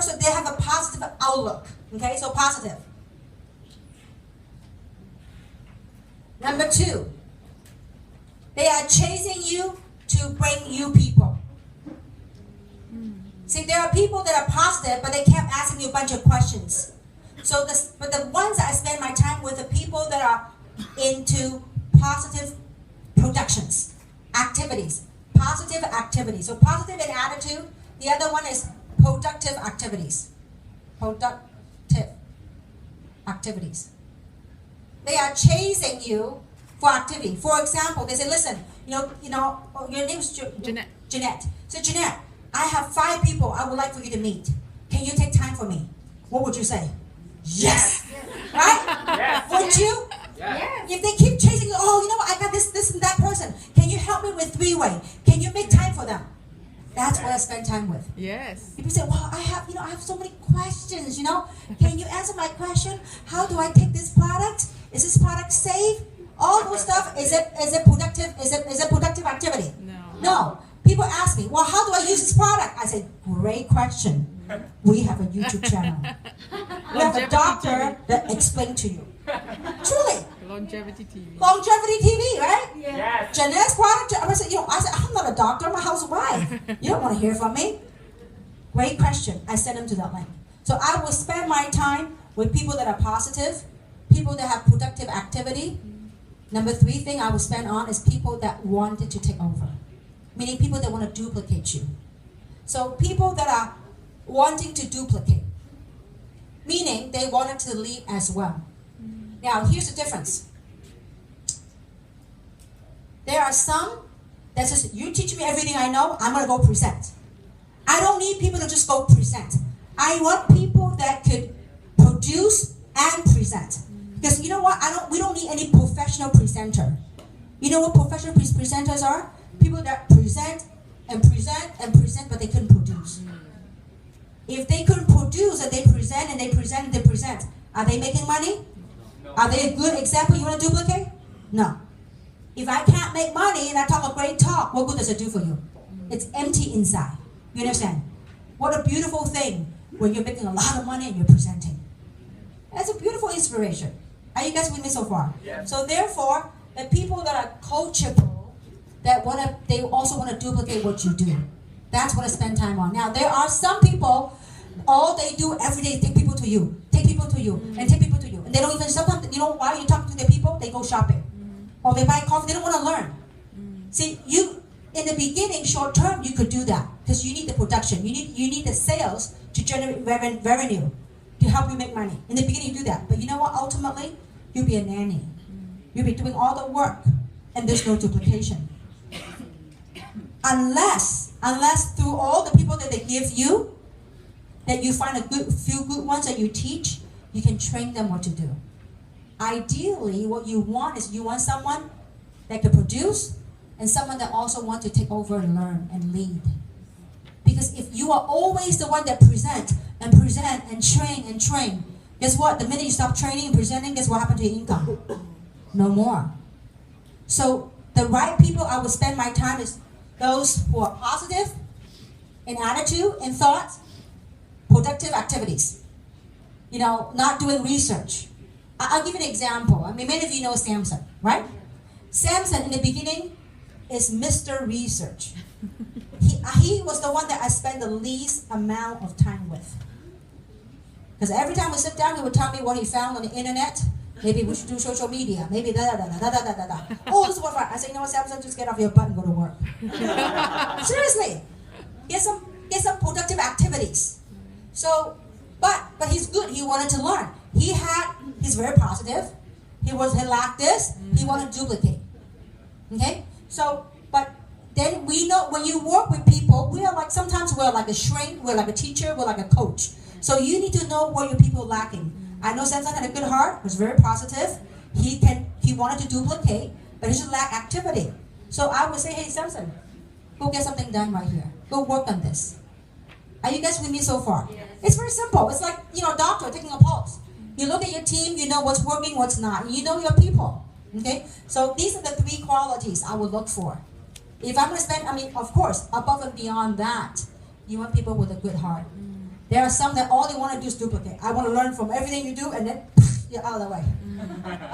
so they have a positive outlook. Okay, so positive. Number 2, they are chasing you to bring you people. See, there are people that are positive, but they kept asking you a bunch of questions. But the ones that I spend my time with are people that are into positive productions, activities, positive activities. So positive in attitude. The other one is productive activities. Productive activities. They are chasing you for activity. For example, they say, listen, your name's Jeanette. Jeanette. So Jeanette, I have 5 people I would like for you to meet. Can you take time for me? What would you say? Yes. Right? Yes. Would you? Yes. If they keep chasing you, I got this and that person. Can you help me with 3-way? Can you make time for them? That's what I spend time with. Yes. People say, well, I have so many questions, Can you answer my question? How do I take this product? Is this product safe? All those stuff, is it productive? Is it productive activity? No. People ask me, well, how do I use this product? I say, great question. We have a YouTube channel. We have a doctor that explains to you. Truly. Longevity TV. Longevity TV, right? Yes. Jeanette's product. I said, I'm not a doctor. I'm a housewife. You don't want to hear from me. Great question. I send them to that link. So I will spend my time with people that are positive, people that have productive activity. Number 3 thing I will spend on is people that wanted to take over. Meaning people that want to duplicate you. So people that are wanting to duplicate. Meaning they wanted to lead as well. Now, here's the difference. There are some that says, you teach me everything I know, I'm going to go present. I don't need people to just go present. I want people that could produce and present. Because you know what? We don't need any professional presenter. You know what professional presenters are? People that present and present and present, but they couldn't produce. If they couldn't produce and they present and they present and they present, are they making money? Are they a good example you want to duplicate? No. If I can't make money and I talk a great talk, what good does it do for you? It's empty inside. You understand? What a beautiful thing when you're making a lot of money and you're presenting. That's a beautiful inspiration. Are you guys with me so far? Yeah. So therefore, the people that are coachable, they also want to duplicate what you do. That's what I spend time on. Now, there are some people, all they do every day is take people to you, take people to you, and take people to you. And they don't even, sometimes, while you're talking to the people, they go shopping. Or they buy coffee, they don't want to learn. See, in the beginning, short term, you could do that. Because you need the production. You need the sales to generate revenue, to help you make money. In the beginning, you do that. But you know what? Ultimately, you'll be a nanny. You'll be doing all the work. And there's no duplication. Unless through all the people that they give you, that you find few good ones that you teach, you can train them what to do. Ideally, what you want is someone that can produce and someone that also wants to take over and learn and lead. Because if you are always the one that present and train, guess what? The minute you stop training and presenting, guess what happened to your income? No more. So the right people I would spend my time is those who are positive in attitude, in thought, productive activities. Not doing research. I'll give you an example. I mean, many of you know Samson, right? Samson, in the beginning, is Mr. Research. He was the one that I spent the least amount of time with. Because every time we sit down, he would tell me what he found on the internet. Maybe we should do social media. Maybe da. Oh, this is what fun. I say, Samson, just get off your butt and go to work. Seriously. Get some productive activities. So, but he's good. He wanted to learn. He's very positive. He lacked this. He wanted to duplicate. Okay? So, but then we know when you work with people, sometimes we're like a shrink, we're like a teacher, we're like a coach. So you need to know where your people are lacking. I know Samson had a good heart, was very positive. He wanted to duplicate, but he just lacked activity. So I would say, hey Samson, go get something done right here. Go work on this. Are you guys with me so far? Yes. It's very simple. It's like, a doctor taking a pulse. You look at your team, you know what's working, what's not. You know your people. Okay? So these are the 3 qualities I would look for. If I'm going to spend, of course, above and beyond that, you want people with a good heart. There are some that all they want to do is duplicate. I want to learn from everything you do, and then you're out of the way.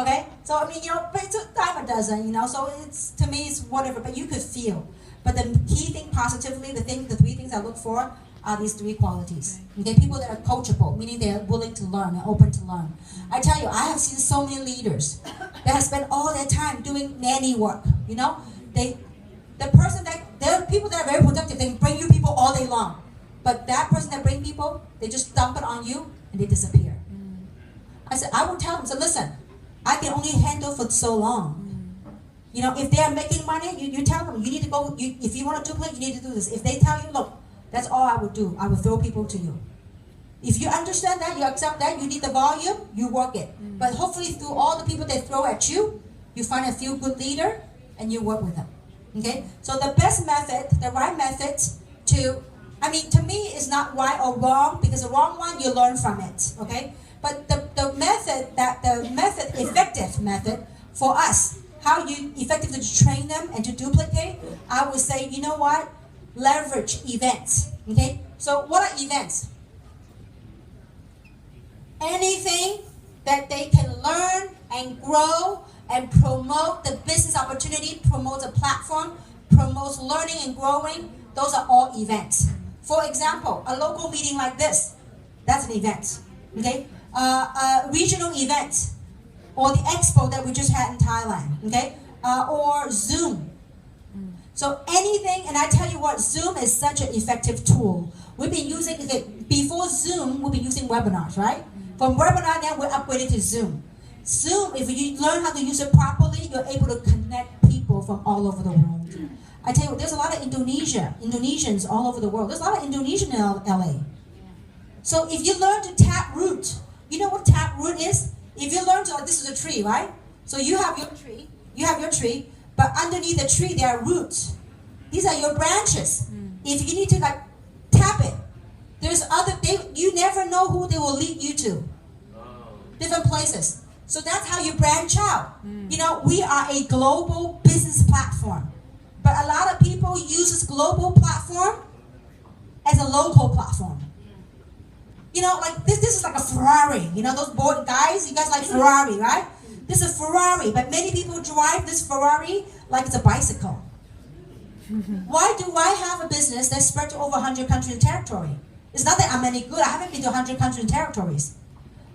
Okay? So, I mean, but it's a dime a dozen, so it's, to me, it's whatever, but you could feel. But the key thing positively, the 3 things I look for are these 3 qualities. Okay? People that are coachable, meaning they're willing to learn and open to learn. I tell you, I have seen so many leaders that have spent all their time doing nanny work. There are people that are very productive. They bring you people all day long. But that person that bring people, they just dump it on you and they disappear. I will tell them, so listen, I can only handle for so long. If they are making money, you tell them, you need to go, if you want to duplicate, you need to do this. If they tell you, look, that's all I would do. I will throw people to you. If you understand that, you accept that, you need the volume, you work it. But hopefully through all the people they throw at you, you find a few good leader and you work with them. Okay? So the best method, the right method to me, it's not right or wrong, because the wrong one, you learn from it. Okay? But the effective method for us, how you effectively train them and to duplicate, I would say, you know what? Leverage events. Okay? So what are events? Anything that they can learn and grow and promote the business opportunity, promote a platform, promotes learning and growing, those are all events. For example, a local meeting like this, that's an event. Okay? A regional event, or the expo that we just had in Thailand, okay? Or Zoom. So anything, and I tell you what, Zoom is such an effective tool. We've been using, before Zoom, we've been using webinars, right? From webinar, then we're upgraded to Zoom. Zoom, if you learn how to use it properly, you're able to connect people from all over the world. I tell you, there's a lot of Indonesians all over the world. There's a lot of Indonesian in LA. So if you learn to tap root, you know what tap root is? If you learn to, this is a tree, right? So you have your tree, but underneath the tree there are roots. These are your branches. If you need to tap it, you never know who they will lead you to. Different places. So that's how you branch out. We are a global business platform. But a lot of people use this global platform as a local platform. This is like a Ferrari. Those boy guys, you guys like Ferrari, right? This is a Ferrari, but many people drive this Ferrari like it's a bicycle. Why do I have a business that's spread to over 100 countries and territory? It's not that I'm any good. I haven't been to 100 countries and territories.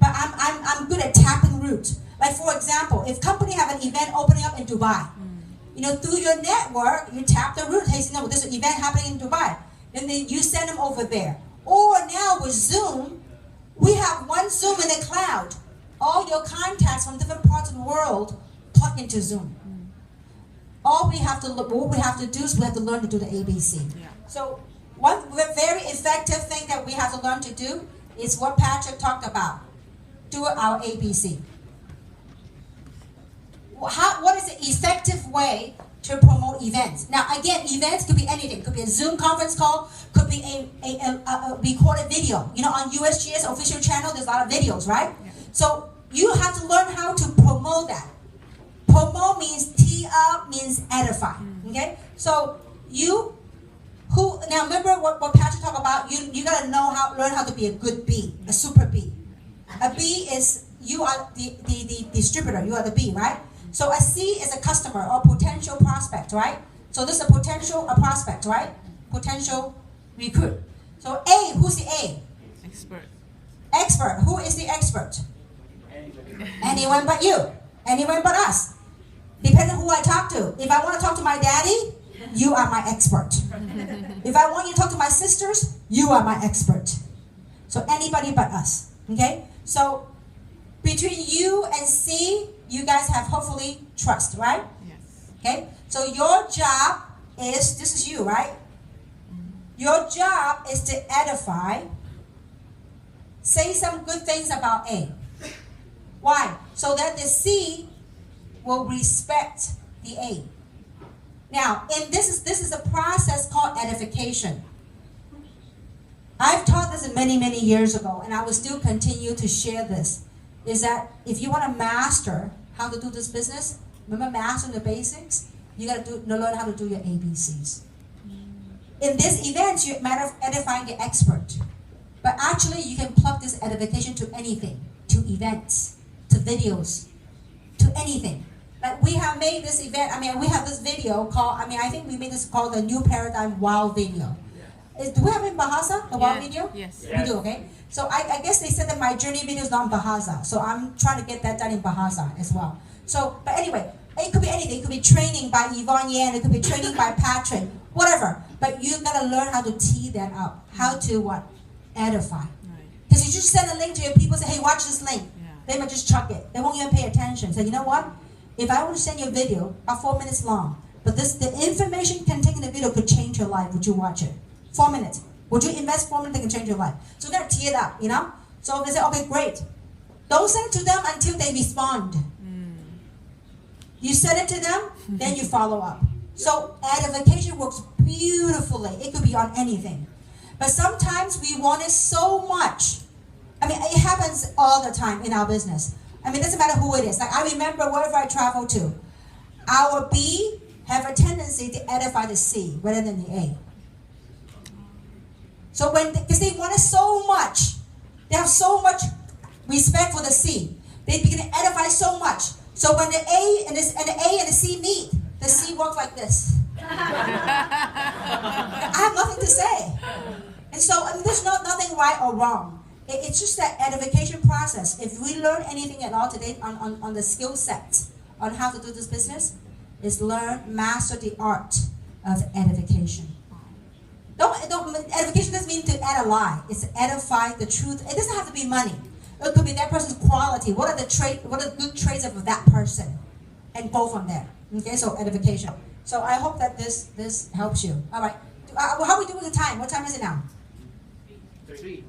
But I'm good at tapping root. Like for example, if company have an event opening up in Dubai, through your network, you tap the root. Hey, there's an event happening in Dubai. And then you send them over there. Or now with Zoom, we have one Zoom in the cloud. All your contacts from different parts of the world plug into Zoom. What we have to do is we have to learn to do the ABC. Yeah. So one very effective thing that we have to learn to do is what Patrick talked about. Do our ABC. What is the effective way to promote events? Now, again, events could be anything. It could be a Zoom conference call, could be a recorded video. On USGS official channel, there's a lot of videos, right? Yeah. So you have to learn how to promote that. Promote means tee up, means edify. Okay? So now remember what Patrick talked about? You gotta learn how to be a good bee, a super bee. A bee is, you are the distributor, you are the bee, right? So a C is a customer or potential prospect, right? So this is a prospect, right? Potential recruit. So A, who's the A? Expert. Expert. Who is the expert? Anyone but you. Anyone but us. Depending on who I talk to. If I want to talk to my daddy, you are my expert. If I want you to talk to my sisters, you are my expert. So anybody but us. Okay? So between you and C, you guys have hopefully trust, right? Yes. Okay? So your job is, this is you, right? Your job is to edify, say some good things about A. Why? So that the C will respect the A. Now, this is a process called edification. I've taught this many, many years ago, and I will still continue to share this, is that if you want to master how to do this business, remember mastering the basics, you got to learn how to do your ABCs. In this event, you're a matter of edifying the expert. But actually, you can plug this edification to anything, to events, to videos, to anything. Like we have made this event, we have this video called, I think we made this called the New Paradigm Wow video. Do we have it in Bahasa, the wow video? Yes. We do, okay? So I guess they said that my journey video is not in Bahasa, so I'm trying to get that done in Bahasa as well. So, but anyway, it could be anything. It could be training by Yvonne Yan, it could be training by Patrick, whatever. But you gotta learn how to tee that up, how to what? Edify. Because you just send a link to your people, say, hey, watch this link. They might just chuck it. They won't even pay attention. So you know what? If I want to send you a video, about 4 minutes long, but the information contained in the video could change your life, would you watch it? 4 minutes. Would you invest 4 minutes that can change your life? So you gotta tee it up, So they say, okay, great. Don't send it to them until they respond. You send it to them, then you follow up. So edification works beautifully. It could be on anything. But sometimes we want it so much. It happens all the time in our business. It doesn't matter who it is. Like I remember wherever I travel to, our B have a tendency to edify the C rather than the A. So because they want it so much, they have so much respect for the C. They begin to edify so much. So when the A and the C meet, the C walks like this. I have nothing to say. And so there's nothing right or wrong. It's just that edification process. If we learn anything at all today on the skill set on how to do this business, is master the art of edification. Edification doesn't mean to add a lie. It's to edify the truth. It doesn't have to be money. It could be that person's quality. What are the good traits of that person? And go from there. Okay, so edification. So I hope that this helps you. All right. How are we doing with the time? What time is it now? 3.